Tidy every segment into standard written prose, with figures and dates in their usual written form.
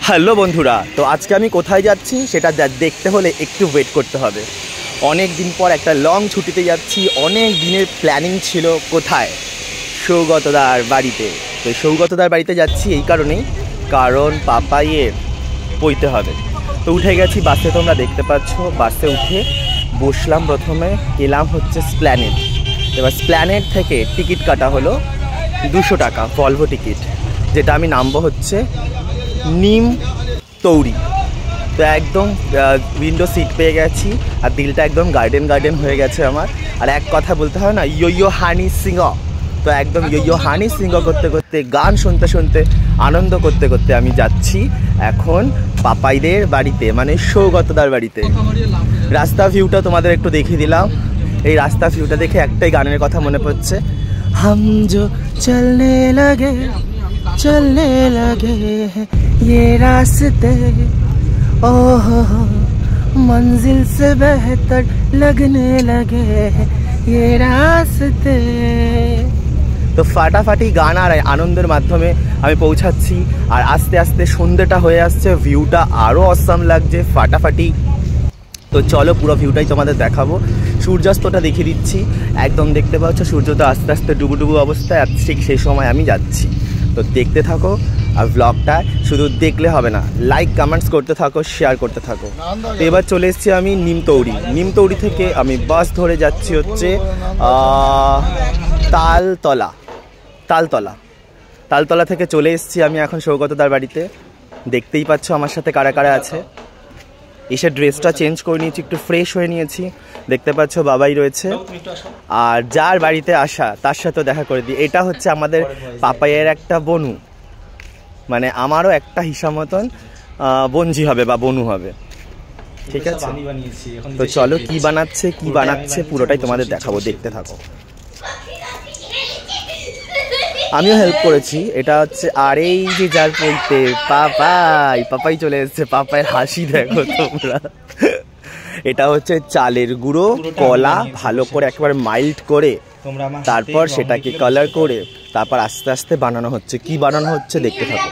Hello বন্ধুরা, তো আজকে আমি কোথায় যাচ্ছি সেটা দেখতে হলে একটু ওয়েট করতে হবে। অনেক দিন পর একটা লং ছুটিতে যাচ্ছি। অনেক দিনের প্ল্যানিং ছিল কোথায়, সৌগতদার বাড়িতে। তো সৌগতদার বাড়িতে যাচ্ছি এই কারণেই, কারণ পাপাইয়ের পইতে হবে। তো উঠে গেছি বাসে, তোমরা দেখতে পাচ্ছ। বাসে উঠে বসলাম, প্রথমে গেলাম হচ্ছে স্প্ল্যানেড। এবার স্প্ল্যানেড থেকে টিকিট কাটা হলো 200 টাকা, ভলভো টিকিট, যেটা আমি নামবো হচ্ছে নিম তৌরি। তো একদম উইন্ডো সিট পেয়ে গেছি, আর দিলটা একদম গার্ডেন গার্ডেন হয়ে গেছে আমার। আর এক কথা বলতে হয় না, ইয়ো হানি সিং। তো একদম ইয়ো হানি সিং করতে করতে, গান শুনতে শুনতে, আনন্দ করতে করতে আমি যাচ্ছি এখন পাপাইদের বাড়িতে, মানে সৌগতদার বাড়িতে। রাস্তা ভিউটা তোমাদের একটু দেখিয়ে দিলাম। এই রাস্তা ভিউটা দেখে একটাই গানের কথা মনে পড়ছে, হাম জো চলনে লাগে चलने लगे हैं ये रास्ते, ओह मंजिल से बेहतर लगने लगे हैं ये रास्ते। তো ফাটাফাটি গান আর আনন্দের মাধ্যমে আমি পৌঁছাচ্ছি, আর আস্তে আস্তে সন্ধ্যেটা হয়ে আসছে, ভিউটা আরও অসাম লাগছে, ফাটাফাটি। তো চলো পুরো ভিউটাই তোমাদের দেখাবো। সূর্যাস্তটা দেখিয়ে দিচ্ছি, একদম দেখতে পাচ্ছ সূর্যটা আস্তে আস্তে ডুবুডুবু অবস্থায়, আর ঠিক সেই সময় আমি যাচ্ছি। তো দেখতে থাকো, আর ব্লগটা শুধু দেখলে হবে না, লাইক কমেন্টস করতে থাকো, শেয়ার করতে থাকো। তো এবার চলে এসেছি আমি নিমতৌরি। নিমতৌরি থেকে আমি বাস ধরে যাচ্ছি হচ্ছে তালতলা থেকে চলে এসেছি আমি এখন সৌগতদার বাড়িতে। দেখতেই পাচ্ছ আমার সাথে কারা কারা আছে। এসে ড্রেসটা চেঞ্জ করে নিয়েছি, একটু ফ্রেশ হয়ে নিয়েছি। দেখতে পাচ্ছ বাবাই রয়েছে, আর যার বাড়িতে আসা তার সাথেও দেখা করে দিই। এটা হচ্ছে আমাদের পাপাইয়ের একটা বনু, মানে আমারও একটা হিসাব মতন বঞ্জি হবে বা বনু হবে, ঠিক আছে। তো চলো কি বানাচ্ছে পুরোটাই তোমাদের দেখাবো, দেখতে থাকো। আমিও হেল্প করেছি। এটা হচ্ছে, আর এই যে যার পইতে পাপাই চলে এসছে। পাপাইয়ের হাসি দেখো তোমরা। এটা হচ্ছে চালের গুঁড়ো, কলা ভালো করে একেবারে মাইল্ড করে, তারপর সেটাকে কালার করে, তারপর আস্তে আস্তে বানানো হচ্ছে। কি বানানো হচ্ছে দেখতে থাকো।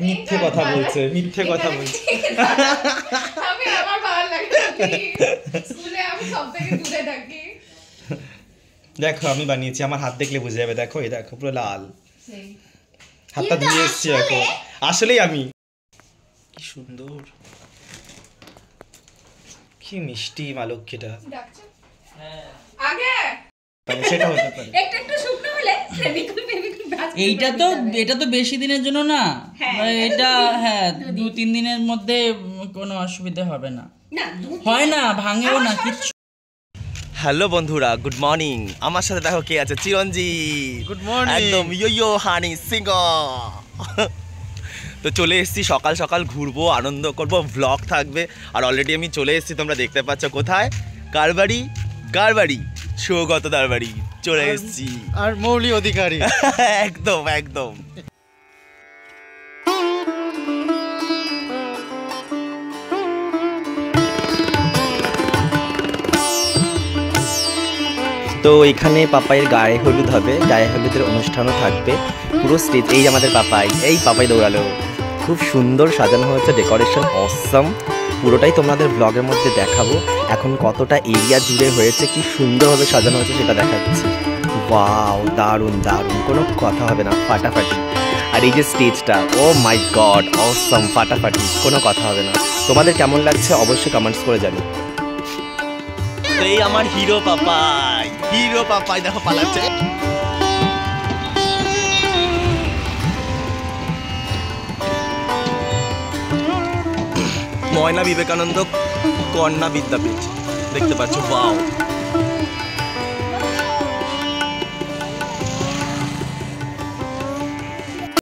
মিথ্যে কথা বলছে। দেখো আমি বানিয়েছি, আমার হাত দেখলে বুঝে যাবে। দেখো এই দেখো পুরো লাল, হাতটা ধুয়ে এসছি এখন। আসলেই আমি, কি সুন্দর, কি মিষ্টি মা লক্ষ্মীটা। সেটা হতে পারে এটা তো বেশি দিনের জন্য না, এটা হ্যাঁ 2-3 দিনের মধ্যে কোনো অসুবিধা হবে না, হয় না, ভাঙেও না কিছু। হ্যালো বন্ধুরা, গুড মর্নিং। আমার সাথে দেখো কে আছে, চিরঞ্জিত। Good morning. একদম ইয়ো হানি সিং। তো চলে এসেছি, সকাল সকাল ঘুরবো, আনন্দ করবো, ভ্লগ থাকবে। আর অলরেডি আমি চলে এসেছি, তোমরা দেখতে পাচ্ছ কোথায়, কার বাড়ি, সৌগতদার বাড়ি চলে এসেছি। আর মৌলি অধিকারী। একদম একদম। তো এখানে পাপাইয়ের গায়ে হলুদ হবে, গায়ে হলুদের অনুষ্ঠানও থাকবে, পুরো স্টেজ। এই আমাদের পাপাই দৌড়ালো, খুব সুন্দর সাজানো হয়েছে, ডেকোরেশন অসম। পুরোটাই তোমাদের ব্লগের মধ্যে দেখাবো। এখন কতটা এরিয়া জুড়ে হয়েছে, কি সুন্দরভাবে সাজানো হয়েছে সেটা দেখাচ্ছি। ওয়াও, দারুণ, কোনো কথা হবে না, ফাটাফাটি। আর এই যে স্টেজটা, ও মাই গড, অসম, ফাটাফাটি, কোনো কথা হবে না। তোমাদের কেমন লাগছে অবশ্যই কমেন্টস করে জানি। এই আমার হিরো পাপাই দেখো পালাচ্ছে। ময়না বিবেকানন্দ কন্যা বিদ্যাপীঠ দেখতে পাচ্ছ, ওয়াও।